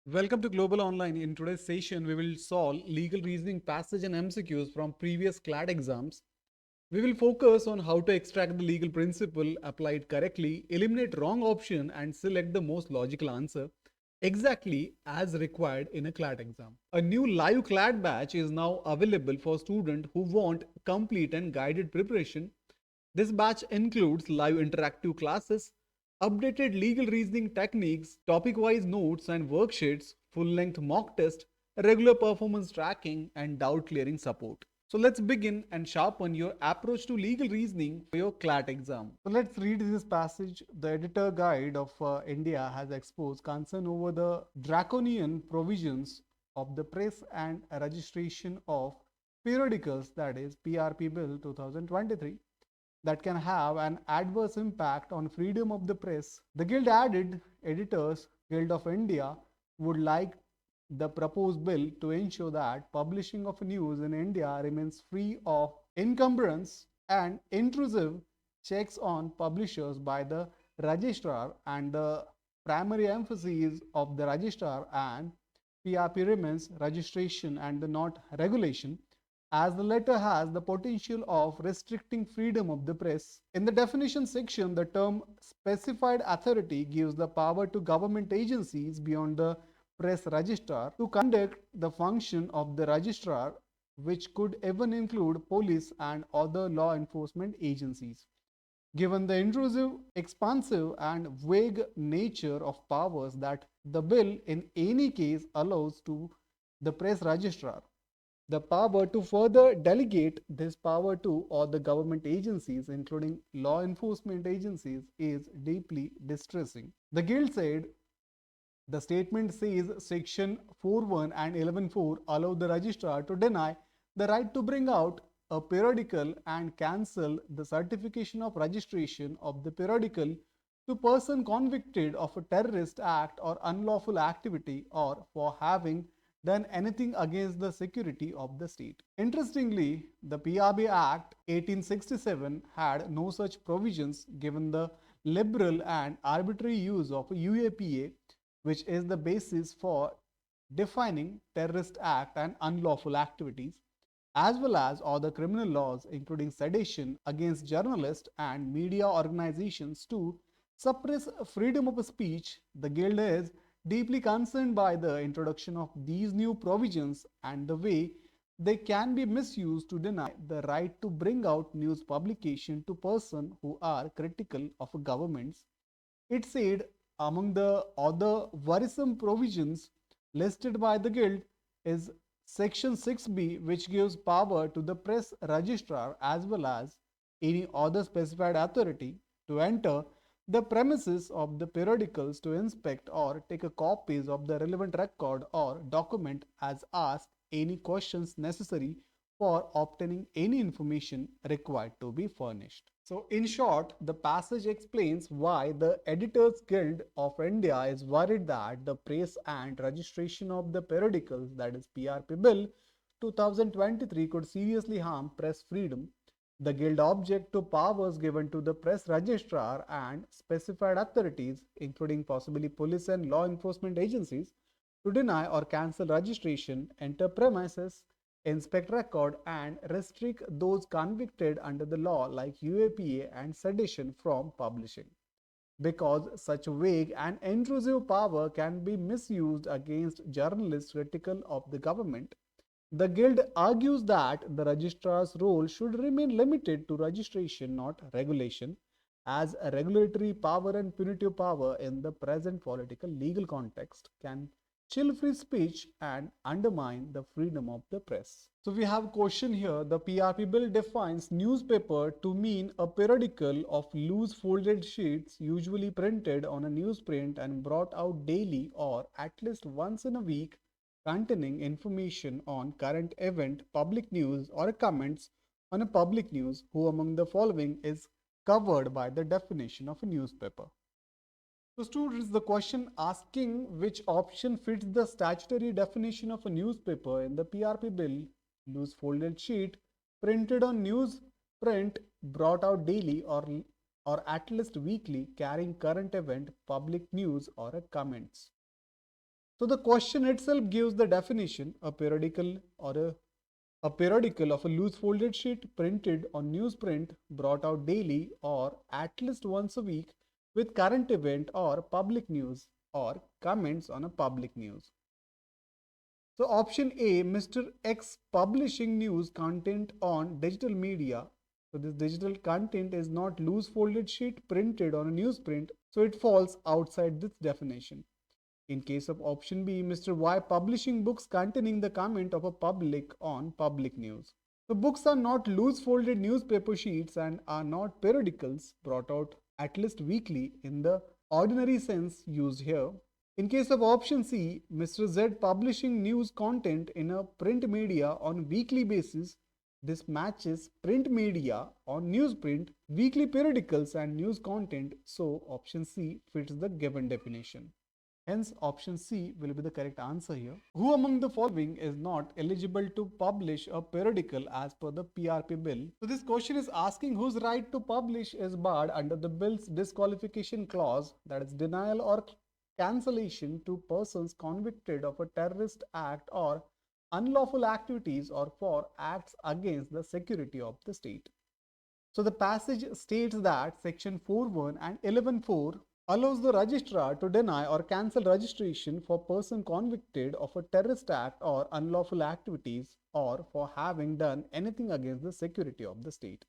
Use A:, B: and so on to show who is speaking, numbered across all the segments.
A: Welcome to Global Online. In today's session, we will solve legal reasoning passage and MCQs from previous CLAT exams. We will focus on how to extract the legal principle, apply it correctly, eliminate wrong option, and select the most logical answer exactly as required in a CLAT exam. A new live CLAT batch is now available for students who want complete and guided preparation. This batch includes live interactive classes, updated legal reasoning techniques, topic-wise notes and worksheets, full-length mock test, regular performance tracking, and doubt-clearing support. So let's begin and sharpen your approach to legal reasoning for your CLAT exam. So let's read this passage. The editor guide of India has exposed concern over the draconian provisions of the press and registration of periodicals, that is PRP Bill 2023, that can have an adverse impact on freedom of the press. The Guild added, Editors Guild of India would like the proposed bill to ensure that publishing of news in India remains free of encumbrance and intrusive checks on publishers by the registrar, and the primary emphasis of the registrar and PRP remains registration and not regulation, as the latter has the potential of restricting freedom of the press. In the definition section, the term specified authority gives the power to government agencies beyond the press registrar to conduct the function of the registrar, which could even include police and other law enforcement agencies. Given the intrusive, expansive, and vague nature of powers that the bill in any case allows to the press registrar, the power to further delegate this power to other government agencies, including law enforcement agencies, is deeply distressing. The Guild said the statement says Section 4.1 and 11.4 allow the registrar to deny the right to bring out a periodical and cancel the certification of registration of the periodical to person convicted of a terrorist act or unlawful activity, or for having done anything against the security of the state. Interestingly, the PRB Act 1867 had no such provisions, given the liberal and arbitrary use of UAPA, which is the basis for defining terrorist act and unlawful activities, as well as other criminal laws, including sedition against journalists and media organizations to suppress freedom of speech. The Guild is deeply concerned by the introduction of these new provisions and the way they can be misused to deny the right to bring out news publication to persons who are critical of governments. It said among the other worrisome provisions listed by the Guild is Section 6B, which gives power to the press registrar as well as any other specified authority to enter the premises of the periodicals to inspect or take a copies of the relevant record or document as asked any questions necessary for obtaining any information required to be furnished. So in short, the passage explains why the Editors Guild of India is worried that the press and registration of the periodicals, that is PRP Bill 2023, could seriously harm press freedom. The Guild object to powers given to the press registrar and specified authorities, including possibly police and law enforcement agencies, to deny or cancel registration, enter premises, inspect record, and restrict those convicted under the law like UAPA and sedition from publishing, because such vague and intrusive power can be misused against journalists critical of the government. The Guild argues that the registrar's role should remain limited to registration, not regulation, as a regulatory power and punitive power in the present political legal context can chill free speech and undermine the freedom of the press. So we have a question here. The PRP bill defines newspaper to mean a periodical of loose folded sheets usually printed on a newsprint and brought out daily or at least once in a week, containing information on current event, public news, or comments on a public news. Who among the following is covered by the definition of a newspaper? So students, the question asking which option fits the statutory definition of a newspaper in the PRP bill: loose folded sheet, printed on newsprint, brought out daily or at least weekly, carrying current event, public news, or a comments. So the question itself gives the definition: a periodical a periodical of a loose folded sheet printed on newsprint, brought out daily or at least once a week, with current event or public news or comments on a public news. So option A, Mr. X publishing news content on digital media. So this digital content is not loose folded sheet printed on a newsprint, so it falls outside this definition. In case of option B, Mr. Y publishing books containing the comment of a public on public news. So books are not loose folded newspaper sheets and are not periodicals brought out at least weekly in the ordinary sense used here. In case of option C, Mr. Z publishing news content in a print media on weekly basis, this matches print media on newsprint, weekly periodicals and news content, so option C fits the given definition. Hence, option C will be the correct answer here. Who among the following is not eligible to publish a periodical as per the PRP bill? So this question is asking whose right to publish is barred under the bill's disqualification clause, that is denial or cancellation to persons convicted of a terrorist act or unlawful activities or for acts against the security of the state. So the passage states that section 4.1 and 11.4 allows the registrar to deny or cancel registration for person convicted of a terrorist act or unlawful activities or for having done anything against the security of the state.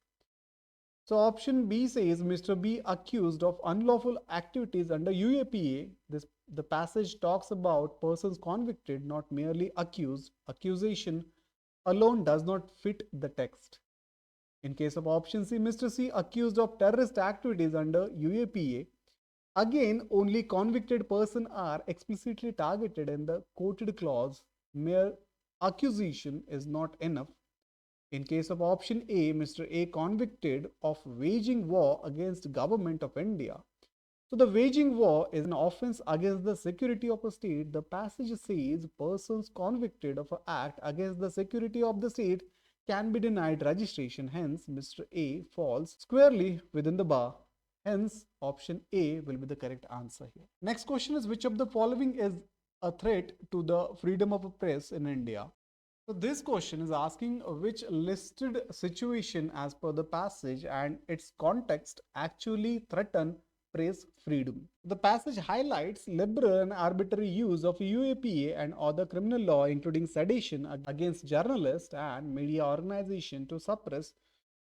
A: So option B says Mr. B accused of unlawful activities under UAPA. The passage talks about persons convicted, not merely accused. Accusation alone does not fit the text. In case of option C, Mr. C accused of terrorist activities under UAPA. Again, only convicted persons are explicitly targeted in the quoted clause. Mere accusation is not enough. In case of option A, Mr. A convicted of waging war against government of India. So the waging war is an offense against the security of a state. The passage says persons convicted of an act against the security of the state can be denied registration. Hence, Mr. A falls squarely within the bar. Hence, option A will be the correct answer here. Next question is, which of the following is a threat to the freedom of a press in India? So this question is asking which listed situation as per the passage and its context actually threaten press freedom. The passage highlights liberal and arbitrary use of UAPA and other criminal law, including sedition against journalists and media organization to suppress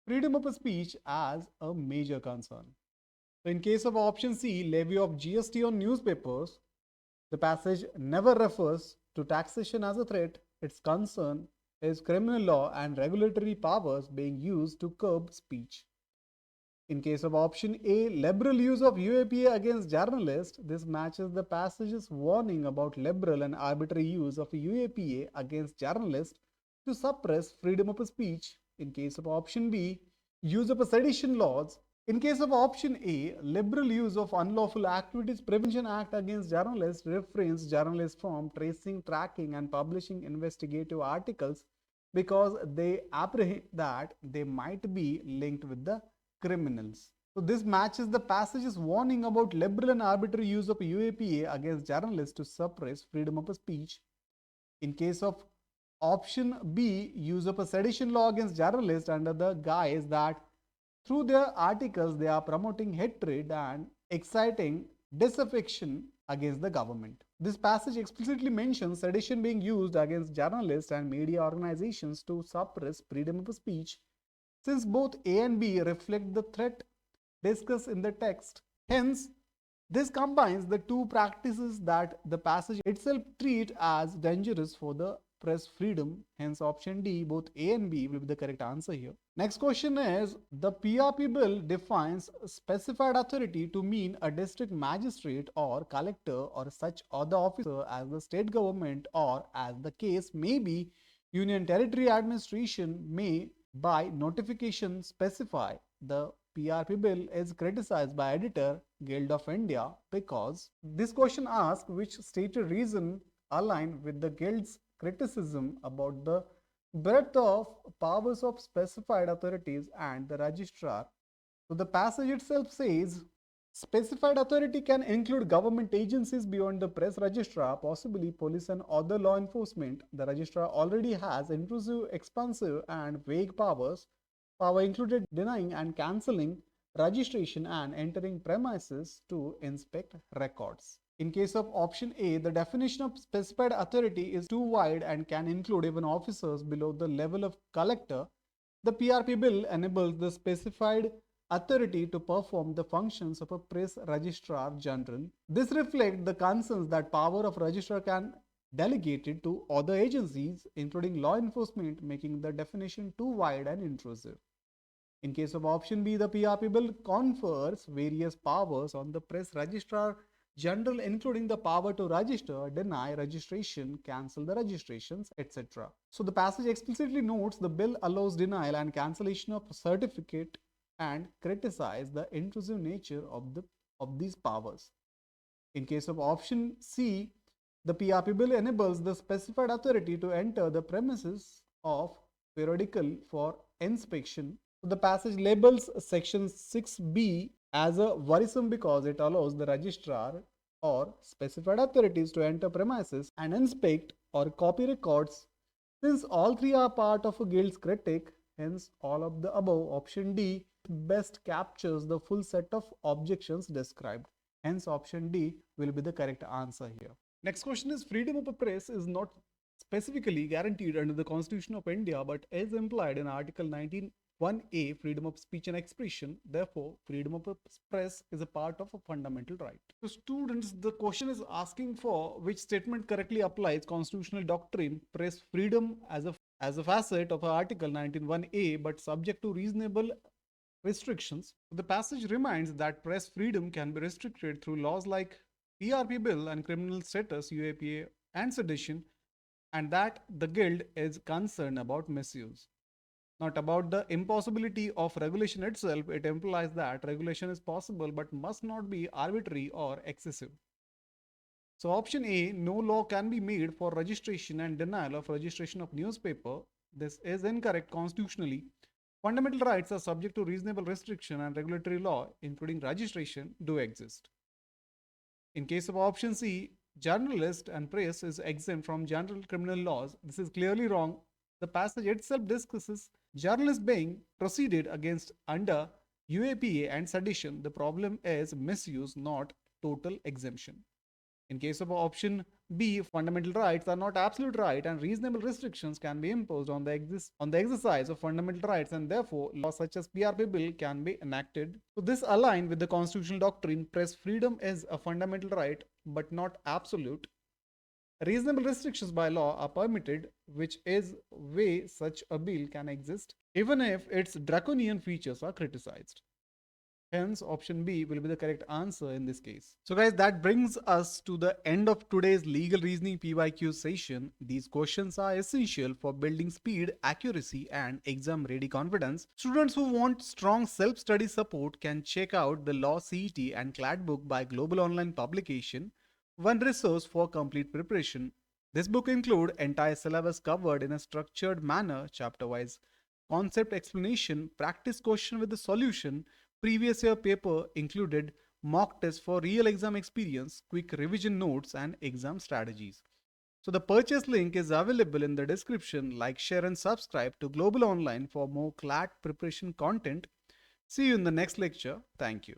A: freedom of speech as a major concern. So in case of option C, levy of GST on newspapers, the passage never refers to taxation as a threat. Its concern is criminal law and regulatory powers being used to curb speech. In case of option A, liberal use of UAPA against journalists, this matches the passage's warning about liberal and arbitrary use of UAPA against journalists to suppress freedom of speech. In case of option B, use of sedition laws. In case of option A, liberal use of unlawful activities prevention act against journalists refrains journalists from tracing, tracking and publishing investigative articles because they apprehend that they might be linked with the criminals. So this matches the passage's warning about liberal and arbitrary use of UAPA against journalists to suppress freedom of speech. In case of option B, use of a sedition law against journalists under the guise that through their articles they are promoting hatred and exciting disaffection against the government. This passage explicitly mentions sedition being used against journalists and media organizations to suppress freedom of speech, since both A and B reflect the threat discussed in the text. Hence, this combines the two practices that the passage itself treats as dangerous for the press freedom. Hence, option D, both A and B will be the correct answer here. Next question is, the PRP bill defines specified authority to mean a district magistrate or collector or such other officer as the state government or, as the case may be, Union Territory Administration may by notification specify. The PRP bill is criticized by editor Guild of India because this question asks which stated reason align with the Guild's criticism about the breadth of powers of specified authorities and the registrar. So the passage itself says Specified authority can include government agencies beyond the press registrar, possibly police and other law enforcement. The registrar already has intrusive, expansive, and vague powers. Power included denying and cancelling registration and entering premises to inspect records. In case of option A, the definition of specified authority is too wide and can include even officers below the level of collector. The PRP bill enables the specified authority to perform the functions of a press registrar general. This reflects the concerns that power of registrar can delegated to other agencies, including law enforcement, making the definition too wide and intrusive. In case of option B, the PRP bill confers various powers on the press registrar general, including the power to register, deny registration, cancel the registrations, etc. So the passage explicitly notes the bill allows denial and cancellation of certificate and criticize the intrusive nature of these powers. In case of option C, the PRP bill enables the specified authority to enter the premises of periodical for inspection. So the passage labels section 6b as a worrisome because it allows the registrar or specified authorities to enter premises and inspect or copy records. Since all three are part of a guild's critic, hence all of the above, option D best captures the full set of objections described. Hence option D will be the correct answer here. Next question is, freedom of the press is not specifically guaranteed under the Constitution of India but is implied in Article 19(1)(a), freedom of speech and expression. Therefore, freedom of the press is a part of a fundamental right. So students, the question is asking for which statement correctly applies constitutional doctrine press freedom as a facet of Article 19(1)(a) but subject to reasonable restrictions. The passage reminds that press freedom can be restricted through laws like PRP bill and criminal status, UAPA and sedition, and that the guild is concerned about misuse, not about the impossibility of regulation itself. It implies that regulation is possible but must not be arbitrary or excessive. So option A, no law can be made for registration and denial of registration of newspaper. This is incorrect constitutionally. Fundamental rights are subject to reasonable restriction and regulatory law, including registration, do exist. In case of option C, journalist and press is exempt from general criminal laws. This is clearly wrong. The passage itself discusses journalists being proceeded against under UAPA and sedition. The problem is misuse, not total exemption. In case of option B, fundamental rights are not absolute right and reasonable restrictions can be imposed on the exercise of fundamental rights, and therefore laws such as PRP bill can be enacted. So this aligns with the constitutional doctrine press freedom is a fundamental right but not absolute. Reasonable restrictions by law are permitted, which is way such a bill can exist even if its draconian features are criticized. Hence, option B will be the correct answer in this case. So guys, that brings us to the end of today's legal reasoning PYQ session. These questions are essential for building speed, accuracy, and exam-ready confidence. Students who want strong self-study support can check out the Law CET and CLAT book by Global Online Publication, one resource for complete preparation. This book includes entire syllabus covered in a structured manner, chapter-wise concept explanation, practice question with the solution, previous year paper included, mock test for real exam experience, quick revision notes, and exam strategies. So the purchase link is available in the description. Like, share, and subscribe to Global Online for more CLAT preparation content. See you in the next lecture. Thank you.